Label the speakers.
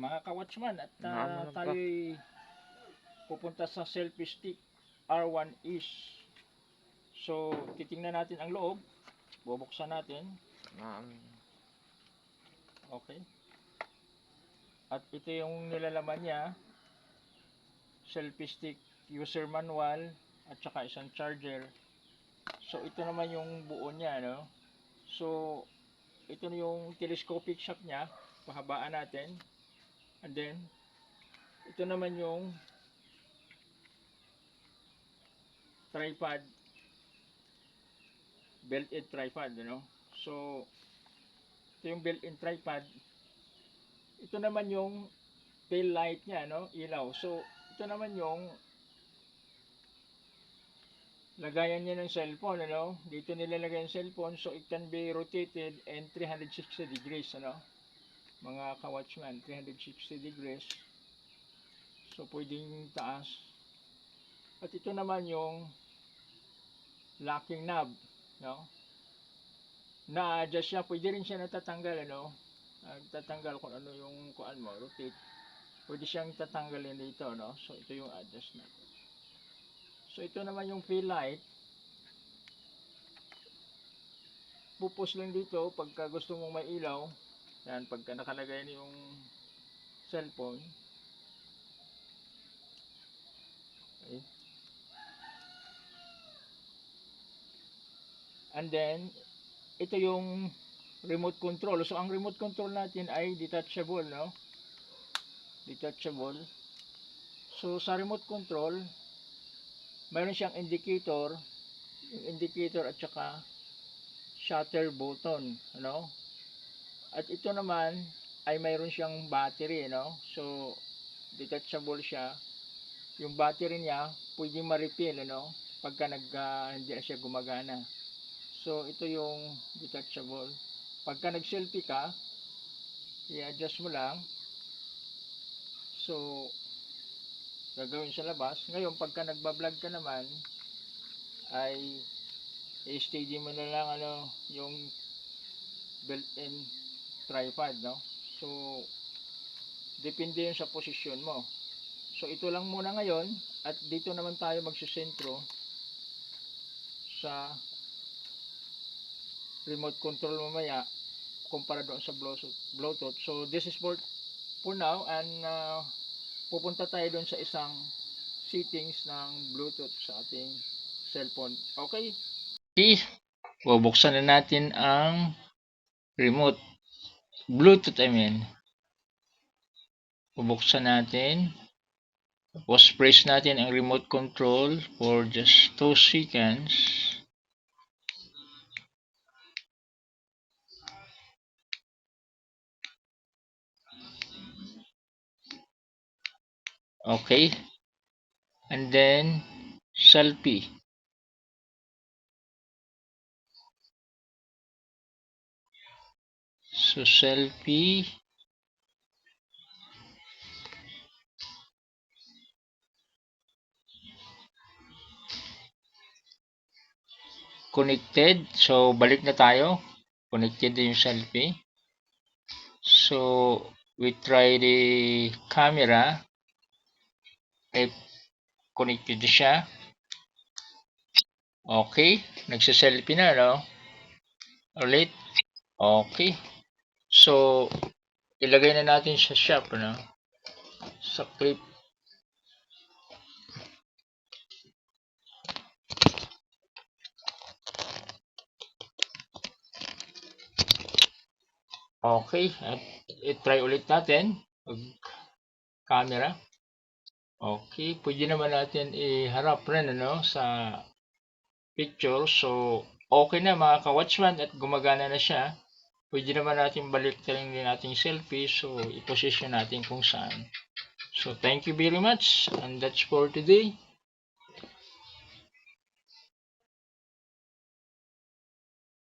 Speaker 1: mga ka-watchman, at
Speaker 2: Naman ba?
Speaker 1: tayo'y pupunta sa selfie stick R1 is. So, titingnan natin ang loob. Bubuksan natin. Okay. At ito yung nilalaman niya. Selfie stick user manual at saka isang charger. So, ito naman yung buo niya, no? So, ito yung telescopic shock niya. Pahabaan natin. And then, ito naman yung tripod, built-in tripod, So, ito yung built-in tripod. Ito naman yung tail light niya, ilaw. So, ito naman yung lagayan niya ng cellphone, Dito nilalagay yung cellphone, so it can be rotated in 360 degrees, Mga ka-watchman, 360 degrees. So, pwedeng taas. At ito naman yung locking knob, Na-adjust siya, pwede rin siya natatanggal, Tatanggal kung ano yung kuan mo, rotate. Pwede siyang tatanggalin dito, So, ito yung adjust natin. So, ito naman yung fill light. Pupus lang dito pagka gusto mong may ilaw. Yan, pagka nakalagay na yung cellphone. Okay. And then, ito yung remote control. So, ang remote control natin ay detachable, Detachable. So, sa remote control, mayroon siyang indicator. Yung indicator at saka shutter button, At ito naman ay mayroon siyang battery, So, detachable siya. Yung battery niya, pwedeng ma-refill, Pagka hindi na siya gumagana. So, ito yung detachable. Pagka nag-selfie ka, i-adjust mo lang. So, gagawin sa labas. Ngayon, pagka nagbablog ka naman, ay i-steady mo na lang, yung built-in tripod, So, depende yun sa posisyon mo. So, ito lang muna ngayon. At dito naman tayo magsisentro sa remote control mamaya kumpara doon sa Bluetooth. So, this is for now. And pupunta tayo doon sa isang settings ng Bluetooth sa ating cellphone. Okay? Okay. Bubuksan na natin ang remote. Bluetooth, Bubuksan natin. Tapos press natin ang remote control for just 2 seconds. Okay. And then, selfie. So, selfie. Connected. So, balik na tayo. Connected na yung selfie. So, we try the camera. If connected siya. Okay. Nagsiselfie na, Ulit. Okay. So, ilagay na natin sa shop, Sa clip. Okay. At i-try ulit natin. Camera. Okay. Pwede naman natin iharap rin, sa picture. So, okay na mga ka-watchman at gumagana na siya. Pwede naman natin balik din natin selfie. So, i-position natin kung saan. So, thank you very much. And that's for today.